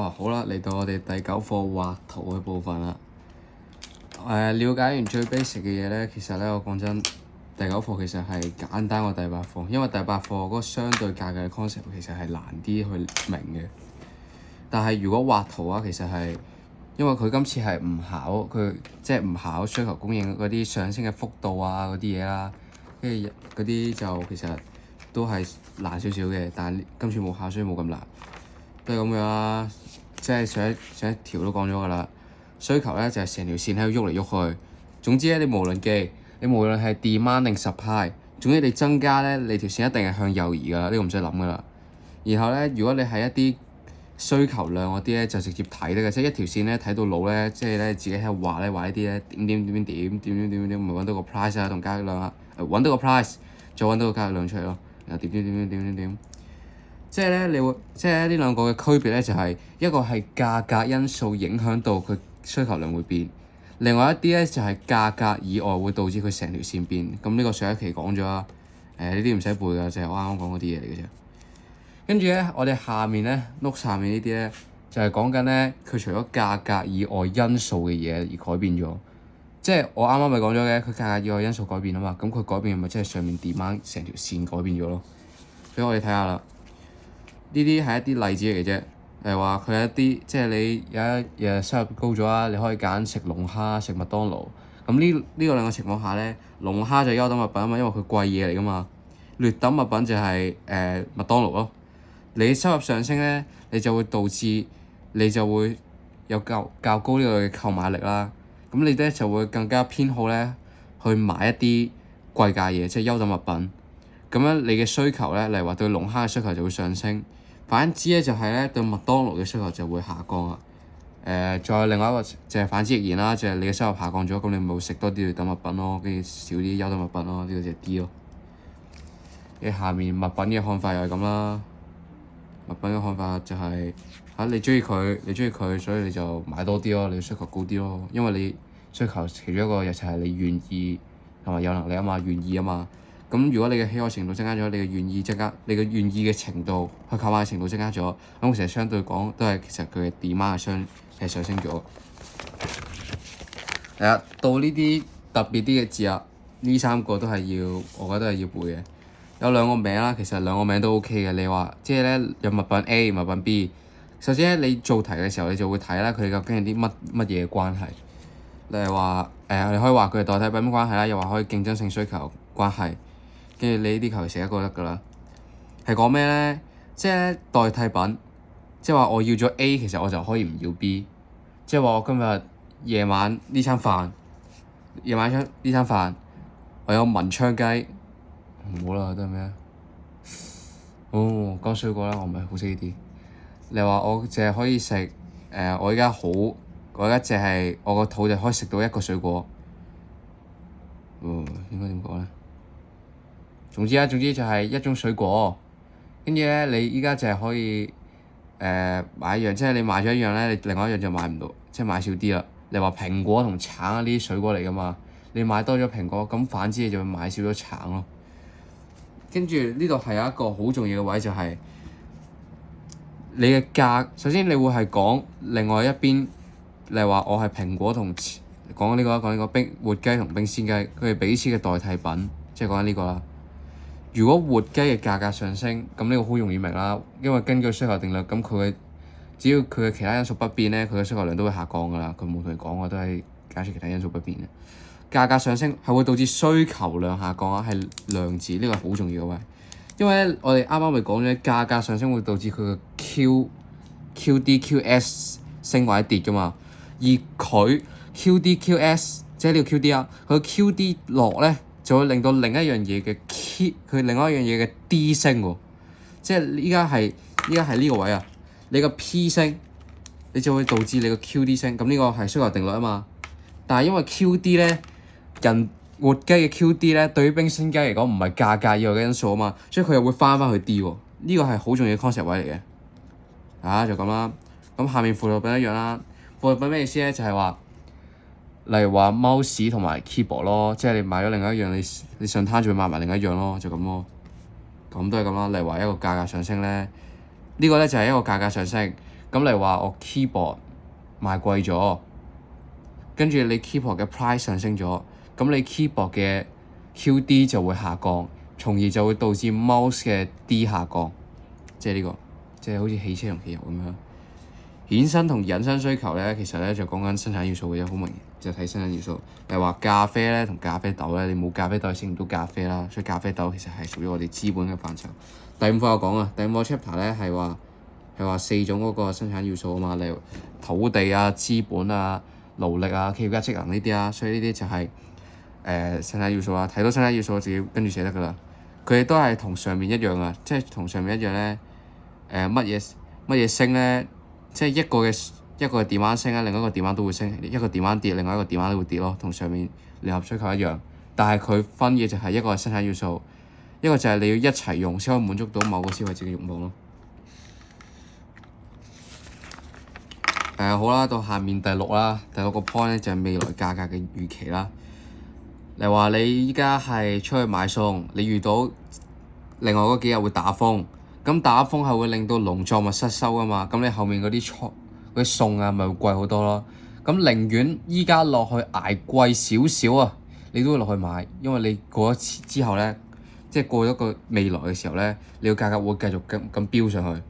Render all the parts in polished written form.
好啦，嚟到我哋第9課畫圖嘅部分啦。了解完最 basic 嘅嘢咧，其實咧我講真，第9課其實係簡單過第8課，因為第8課嗰個相對價格嘅 concept 其實係難啲去明嘅。但係如果畫圖啊，其實係因為佢今次係唔考佢，即係唔考需求供應嗰啲上升嘅幅度啊嗰啲嘢啦，跟住嗰啲就其實都係難少少嘅，但係今次冇考，所以冇咁難。都係咁樣啦，即係上一條都講咗㗎啦。需求咧就係成條線喺度喐嚟喐去。總之咧，你無論係 demand 定 supply，總之你增加咧，你條線一定係向右移㗎啦，呢個唔使諗㗎啦。然後咧，如果你係一啲需求量嗰啲咧，就直接睇得嘅，即係一條線咧睇到老咧，即係咧自己喺度畫呢啲咧點，咪揾到個 price 啊同交易量啊，揾到個 price， 再揾到個交易量出嚟咯，然後點。即係咧，即係呢兩個嘅區別咧，就係一個係價格因素影響到佢需求量會變，另外一啲咧就係價格以外會導致佢成條線變。咁呢個上一期講咗啦，呢啲唔使背㗎，就係我啱啱講嗰啲嘢嚟嘅啫。跟住咧，我哋下面咧 note 下面呢啲咧，就係講緊咧佢除咗價格以外因素嘅嘢而改變咗。即係我啱啱咪講咗嘅，佢價格以外因素改變啊嘛，咁佢改變咪即係上面 demand 成條線改變咗咯。俾我哋睇下啦。呢啲係一啲例子嚟嘅啫，係話佢一啲即係你有一日收入高咗啊，你可以揀食龍蝦、食麥當勞。咁呢個兩個情況下咧，龍蝦就係優等物品啊嘛，因為佢貴嘢嚟噶嘛。劣等物品就係麥當勞咯。你收入上升咧，你就會導致你就會有較高呢個嘅購買力啦。咁你咧就會更加偏好咧去買一啲貴價嘢，即係優等物品。咁樣你嘅需求咧，例如話對龍蝦嘅需求就會上升。反之咧就係咧對麥當勞嘅需求就會下降啊。再另外一個就係反之亦然啦，就係你嘅收入下降咗，咁你咪會食多啲劣等物品咯，跟住少啲優等物品咯，呢個就係 D 咯。跟住下面物品嘅看法又係咁啦。物品嘅看法就係你中意佢，所以你就買多啲咯，你嘅需求高啲咯，因為你需求其中一個就係你願意同埋有能力啊嘛，願意啊嘛。咁如果你嘅喜愛程度增加咗，你嘅願意增加，你嘅願意嘅程度去購買嘅程度增加咗，咁其實相對講都係其實佢嘅 demand 係上升咗。係啊，到呢啲特別啲嘅字啊，呢3個都係我覺得係要背嘅。有兩個名啦，其實兩個名都 OK 嘅。你話即係咧有物品 A、物品 B。首先咧，你做題嘅時候，你就會睇啦，佢哋究竟係啲乜嘢關係。例如話你可以話佢係代替品關係啦，又話可以競爭性需求關係。跟住你呢啲求其寫一個得㗎啦。係講咩咧？即係代替品，即係話我要咗 A， 其實我就可以唔要 B。即係話我今日夜晚呢餐飯，我有文昌雞，唔好啦，得咩？講水果啦，我唔係好識呢啲。你話我淨係可以食我而家淨係我個肚就可以食到一個水果。應該點講咧？總之就係一種水果，跟住咧你依家就係可以買一樣，即係你買咗一樣咧，你另外一樣就買唔到，即係買少啲啦。你話蘋果同橙呢啲水果嚟㗎嘛，你買多咗蘋果，咁反之你就會買少咗橙咯。跟住呢度係有一個好重要嘅位，就係你嘅價。首先你會係講另外一邊，例如話我係蘋果同講呢個活雞同冰鮮雞，佢哋彼此嘅代替品，即係講緊呢個啦。如果活雞嘅價格上升，咁呢個好容易明啦，因為根據需求定律，咁只要佢嘅其他因素不變咧，佢嘅需求量都會下降㗎啦。佢冇同你講，我都係假設其他因素不變嘅。價格上升係會導致需求量下降啊，係量子，呢個係好重要嘅位。因為咧，我哋啱啱咪講咗，價格上升會導致佢嘅 QD、QS 升或者跌㗎嘛，而佢 QD、QS 即係呢個 QD 啊，佢 QD 落咧，就會令到另一樣嘢嘅另外一樣嘢嘅 D 升喎，即係依家係呢個位啊，你個 P 升，你就會導致你個 QD 升，咁呢個係需求定律啊嘛。但係因為 QD 咧，活雞嘅 QD 咧，對於冰鮮雞嚟講唔係價格以外嘅因素啊嘛，所以佢又會翻去 D 喎，呢個係好重要嘅 concept 位嚟嘅。就咁啦。咁下面輔助品一樣啦，輔助品咩意思咧？就係話，例如話 mouse 同埋 keyboard 咯，即係你買咗另一樣，你上攤就會買埋另一樣咯，就咁咯。咁都係咁啦。例如話一個價格上升咧，呢個咧就係一個價格上升，咁你話我 keyboard 賣貴咗，跟住你 keyboard 嘅 price 上升咗，咁你 keyboard 嘅 QD 就會下降，從而就會導致 mouse 嘅 D 下降，即係呢個，即係好似汽車同汽油咁樣。衍生同引申需求咧，其實咧就講緊生產要素嘅啫，好明顯就睇生產要素。例如話咖啡咧同咖啡豆咧，你冇咖啡豆食唔到咖啡啦，所以咖啡豆其實係屬於我哋資本嘅範疇。第五課我講啊，第五課 chapter 咧係話4種嗰個生產要素啊嘛，例如土地啊、資本啊、勞力啊、企業家職能呢啲啊，所以呢啲就係生產要素啊。睇到生產要素我自己跟住寫得㗎啦。佢哋都係同上面一樣啊，即係同上面一樣咧。乜嘢升咧？即係一個嘅 demand 升咧，另一個 demand 都會升；一個 demand 跌，另外一個 demand 都會跌咯，同上面聯合需求一樣。但係佢分嘅就係一個係生產要素，一個就係你要一齊用先可以滿足到某個消費者嘅慾望咯。好啦，到下面第六個 point 咧就係未來價格嘅預期啦。例如話你依家係出去買餸，你遇到另外嗰幾日會打風，咁打風係會令到農作物失收㗎嘛，咁你後面嗰啲餸啊咪會貴好多咯。咁寧願依家落去捱貴少少啊，你都會落去買，因為你過一次之後咧，即係過咗個未來嘅時候咧，你個價格會繼續咁飆上去。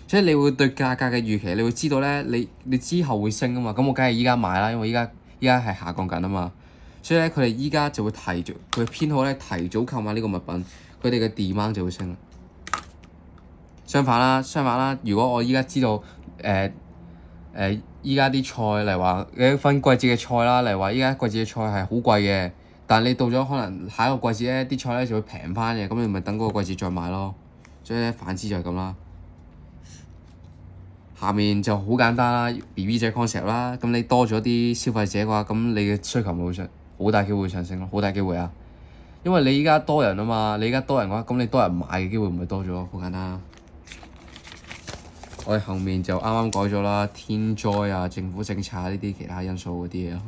所以你會對價格嘅預期，你會知道咧，你之後會升啊嘛，咁我梗係依家買啦，因為依家係下降緊啊嘛。所以咧，佢哋依家就會佢偏好咧提早購買呢個物品，佢哋嘅 demand 就會升啦。相反啦，如果我依家知道依家啲菜，例如話你分季節嘅菜啦，例如話依家季節嘅菜係好貴嘅，但係你到咗可能下一個季節咧，啲菜咧就會平翻嘅，咁你咪等嗰個季節再買咯。所以咧，反之就係咁啦。下面就好簡單啦 ，BB 仔 concept 啦。咁你多咗啲消費者嘅話，咁你嘅需求咪會好大機會上升咯，好大機會啊！因為你依家多人啊嘛，你依家多人嘅話，咁你多人買嘅機會唔會多咗咯？好簡單。我哋後面就啱啱改咗啦，天災啊、政府政策呢啲其他因素嗰啲嘢咯。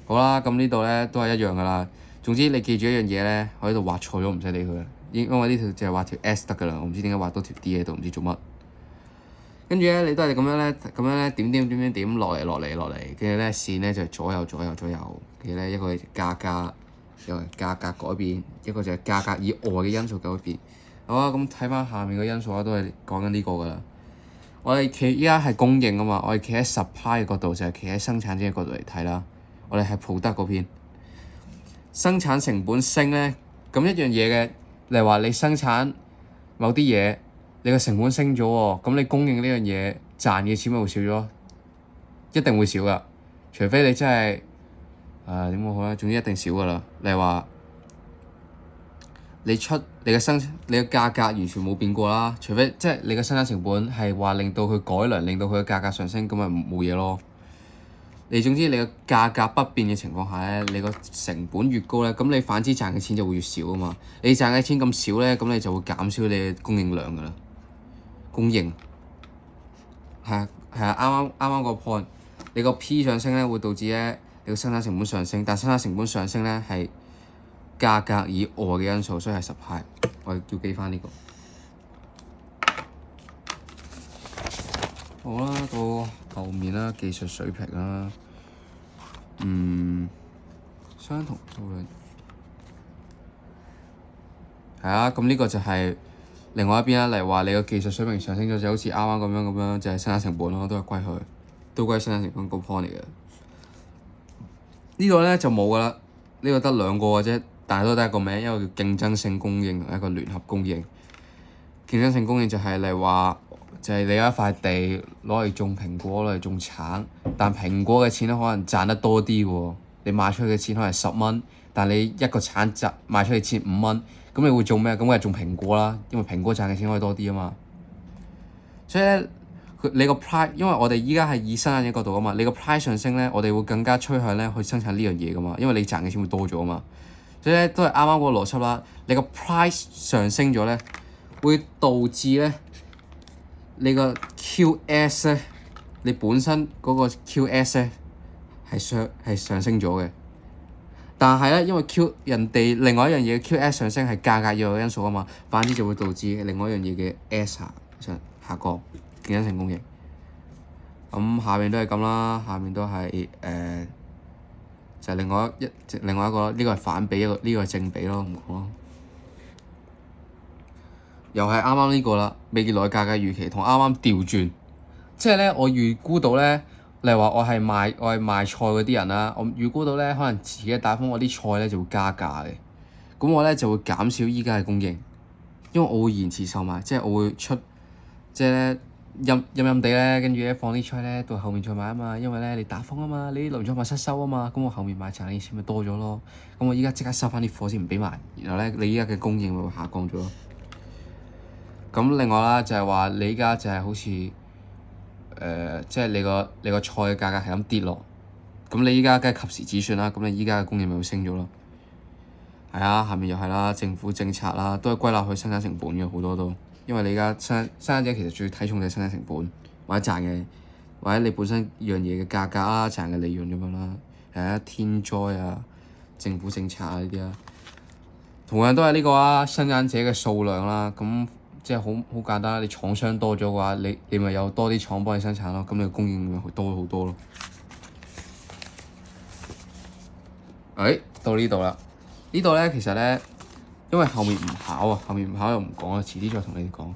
好啦，咁呢度咧都係一樣噶啦。總之你記住一樣嘢咧，我喺度畫錯咗唔使理佢，因為呢條淨係畫條 S 得噶啦，我唔知點解畫多條 D 喺度，唔知做乜。跟住咧，你都係咁樣咧，點落嚟，跟住咧線咧就係左右，跟住咧一個係價格，又係價格改變，一個就係價格以外嘅因素改變。好啊，咁睇翻下面嘅因素啊，都係講緊呢個噶啦。我哋依家係供應啊嘛，我哋企喺 supply 嘅角度，就係企喺生產者嘅角度嚟睇啦。我哋係product嗰邊，生產成本升咧，咁一樣嘢嘅，例如話你生產某啲嘢。你個成本升咗喎，咁你供應呢樣嘢賺嘅錢咪會少咗，一定會少噶。除非你真係點講好咧，總之一定少噶啦。例如話你嘅價格完全冇變過啦，除非即係你嘅生產成本係話令到佢改良，令到佢嘅價格上升，咁咪冇嘢咯。你總之你個價格不變嘅情況下咧，你個成本越高咧，咁你反之賺嘅錢就會越少啊嘛。你賺嘅錢咁少咧，咁你就會減少你嘅供應量噶啦。供應係啱啱個 point，你個 P 上升咧會導致咧你個生產成本上升，但生產成本上升咧係價格以外嘅因素，所以係supply。我哋要記翻呢個。好啦，到後面啦，技術水平啦，相同討論係啊，咁呢個就係另外一邊啦。例如話你個技術水平上升咗，就好似啱啱咁樣，就係生產成本咯，都係歸佢，都歸生產成本個 point 嚟嘅。呢個咧就冇噶啦，呢個得兩個嘅啫，但係都得一個名，一個叫競爭性供應，一個聯合供應。競爭性供應就係例如話，就係你有一塊地攞嚟種蘋果，攞嚟種橙，但蘋果嘅錢咧可能賺得多啲喎，你賣出去嘅錢可能係10蚊，但你一個橙賣出去錢5蚊，咁你會種咩？咁梗係種蘋果啦，因為蘋果賺嘅錢可以多啲啊嘛。所以咧，你個 price，因為我哋依家係以生產者角度啊嘛，你個 price 上升咧，我哋會更加趨向咧去生產呢樣嘢噶嘛，因為你賺嘅錢會多咗啊嘛。所以咧都係啱啱嗰個邏輯啦。你個 price 上升咗咧，會導致咧你個 QS 咧，你本身嗰個 QS 咧係上升咗嘅。但係咧，因為人哋另外一樣嘢 QS 上升係價格以外嘅因素啊嘛，反之就會導致另外一樣嘢嘅 S 下降嘅競爭性供應。咁下面都係咁啦，下面都係就係另外一個，呢個係反比，呢個係正比咯，唔講咯。又係啱啱呢個啦，未來價格預期同啱啱調轉，即係咧我預估到咧，例如話我係賣菜嗰啲人啦，我預估到咧可能自己打風我啲菜咧就會加價嘅，咁我咧就會減少依家嘅供應，因為我會延遲售賣，即係我會出即係咧陰地咧，跟住咧放啲菜咧到後面再賣啊嘛，因為咧你打風啊嘛，你啲農作物失收啊嘛，咁我後面賣賺嘅錢咪多咗咯，咁我依家即刻收翻啲貨先唔俾賣，然後咧你依家嘅供應咪會下降咗咯。咁另外啦，就係話你依家就係好似即係你個菜嘅價格係咁跌落，咁你依家梗係及時止損啦，咁你依家嘅供應咪會升咗咯。係啊，下面又係啦，政府政策啦，都係歸納去生產成本嘅好多都，因為你而家生產者其實最睇重嘅生產成本，或者賺嘅，或者你本身樣嘢嘅價格啦，賺嘅利潤咁樣啦。係啊，天災啊，政府政策啊呢啲啊，同樣都係呢個啊，生產者嘅數量啦，咁。即係好簡單，你廠商多咗嘅話，你咪有多啲廠幫你生產咯，咁你供應咪多好多咯。到呢度啦，呢度咧其實咧，因為後面唔考啊，後面唔考又唔講啦，遲啲再同你哋講。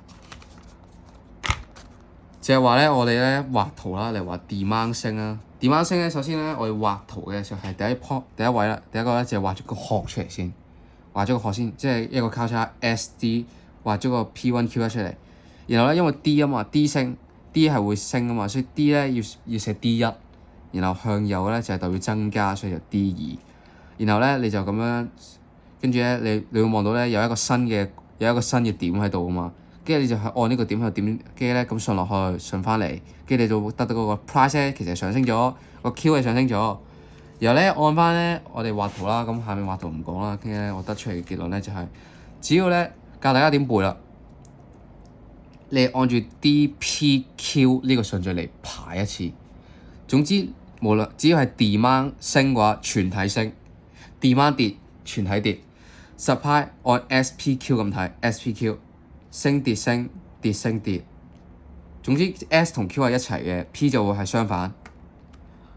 就係話咧，我哋咧畫圖啦，例如話 demand 升啦，demand 升咧，首先咧我哋畫圖嘅時候係第一位啦，第一個咧就係畫咗個殼出嚟先，畫咗個殼先，即係一個交叉 SD。畫咗個 P1 Q1 出嚟，然後咧因為 D 啊嘛 ，D 升 ，D 係會升啊嘛，所以 D 咧要寫 D1，然後向右咧就係代表增加，所以就 D2，然後咧你就咁樣，跟住咧你會望到咧有一個新嘅點喺度啊嘛，跟住你就係按呢個點去點，跟住咧咁順落去順翻嚟，跟住你就會得到嗰個 price 咧其實上升咗，個 Q 係上升咗，然後咧按翻咧我哋畫圖啦，咁下面畫圖唔講啦，跟住咧我得出嚟嘅結論咧就係，只要咧。教大家點背啦，你按住 D、P、Q 呢個順序嚟排一次。總之，無論只要係 demand 升嘅話，全體升；demand 跌，全體跌。supply 按 S、P、Q 咁睇 ，S、P、Q 升跌升跌升跌。總之 S 同 Q 係一齊嘅，P 就會係相反。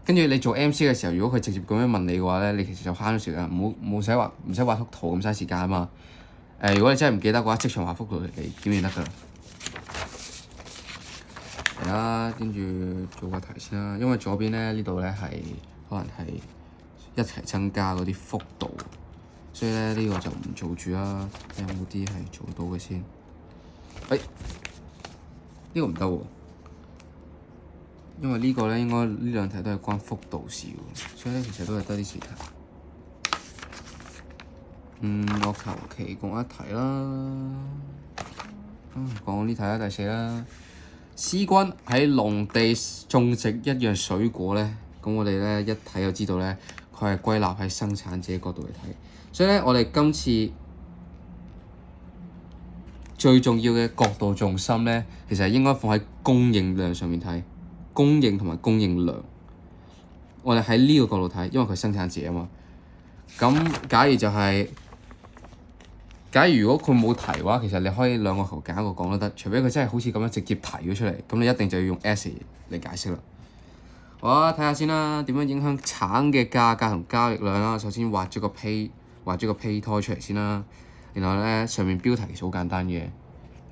跟住你做 MC 嘅時候，如果佢直接咁樣問你嘅話咧，你其實就慳咗時間，唔使畫幅圖咁嘥時間啊嘛。如果你真係唔記得嘅話，即場畫幅圖嚟檢驗得㗎啦。嚟啦，跟住做個題先啦。因為左邊咧呢度咧係可能係一齊增加嗰啲幅度，所以咧呢個就唔做住啦。有冇啲係做到嘅先？呢個唔得喎，因為呢個咧應該呢兩題都係關幅度事喎，所以咧其實都係得啲時間。我求其講一題啦。講呢題啦，第四啦。C 君喺農地種植一樣水果咧，咁我哋咧一睇就知道咧，佢係歸納喺生產者角度嚟睇。所以咧，我哋今次最重要嘅角度重心咧，其實係應該放喺供應量上面睇，供應同埋供應量。我哋喺呢個角度睇，因為佢係生產者啊嘛。咁假如如果佢冇提嘅話，其實你可以兩個球揀一個講都得，除非佢真係好似咁樣直接提咗出嚟，咁你一定就要用 S 嚟解釋啦。好啊，睇下先啦，點樣影響橙嘅價格同交易量啦。首先畫咗個胚胎出嚟先啦，然後咧上面標題其實好簡單嘅，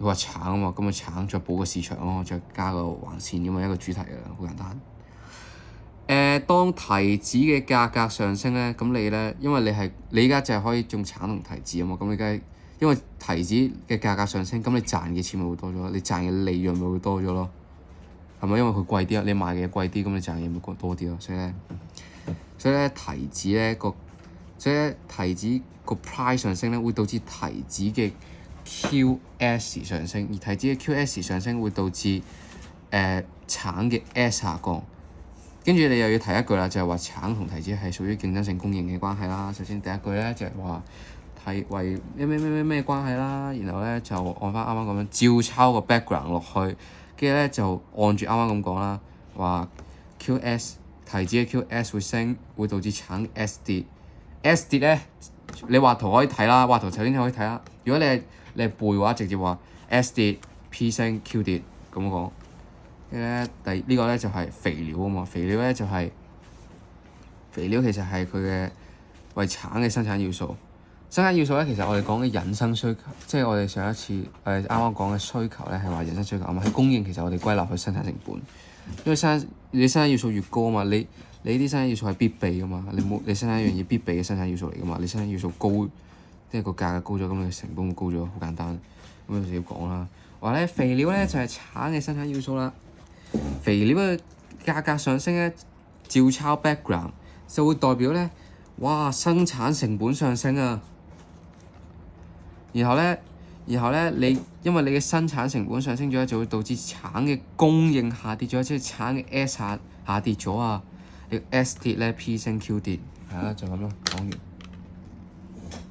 佢話橙啊嘛，咁咪橙再補個市場咯，再加個橫線咁嘛，一個主題啊，好簡單。當提子嘅價格上升咧，咁你咧，因為你而家就係可以種橙同提子啊嘛，咁你梗係因為提子嘅價格上升，咁你賺嘅錢咪會多咗，你賺嘅利潤咪會多咗咯，係咪？因為佢貴啲啊，你賣嘅嘢貴啲，咁你賺嘅嘢咪多啲咯，所以咧提子個 price 上升咧，會導致提子嘅 QS 上升，而提子嘅 QS 上升會導致橙嘅 S 下降。跟住你又要提一句啦，就係話橙同提子係屬於競爭性供應嘅關係啦。首先第一句咧就係話為咩關係啦，然後咧就按翻啱啱咁樣照抄個 background 落去，跟住咧就按住啱啱咁講啦，話 QS 提子嘅 QS 會升，會導致橙 S 跌。S 跌咧，你畫圖可以睇啦，畫圖首先就可以睇啦。如果你係背嘅話，直接話 S 跌 P 升 Q 跌咁講。跟住咧呢個咧就係肥料啊嘛，肥料咧就係、肥料其實係佢嘅為橙嘅生產要素。生產要素咧，其實我哋講嘅引申需求，即係我哋上一次啱啱講嘅需求咧，係話引申需求啊嘛。喺供應其實我哋歸納去生產成本，因為你生產要素越高啊嘛，你啲生產要素係必備噶嘛，你生產一樣嘢必備嘅生產要素嚟噶嘛，你生產要素高，即係個價格高咗，咁你成本會高咗，好簡單。咁就要講啦，話咧肥料咧就係橙嘅生產要素啦。肥料嘅價格上升咧，照抄 background 就會代表咧，哇生產成本上升啊！然後咧，因為你嘅生產成本上升咗，就會導致橙嘅供應下跌咗，即係橙嘅 S 下跌咗啊！你 S 跌咧，P 升 Q 跌，係啦，就咁咯，講完。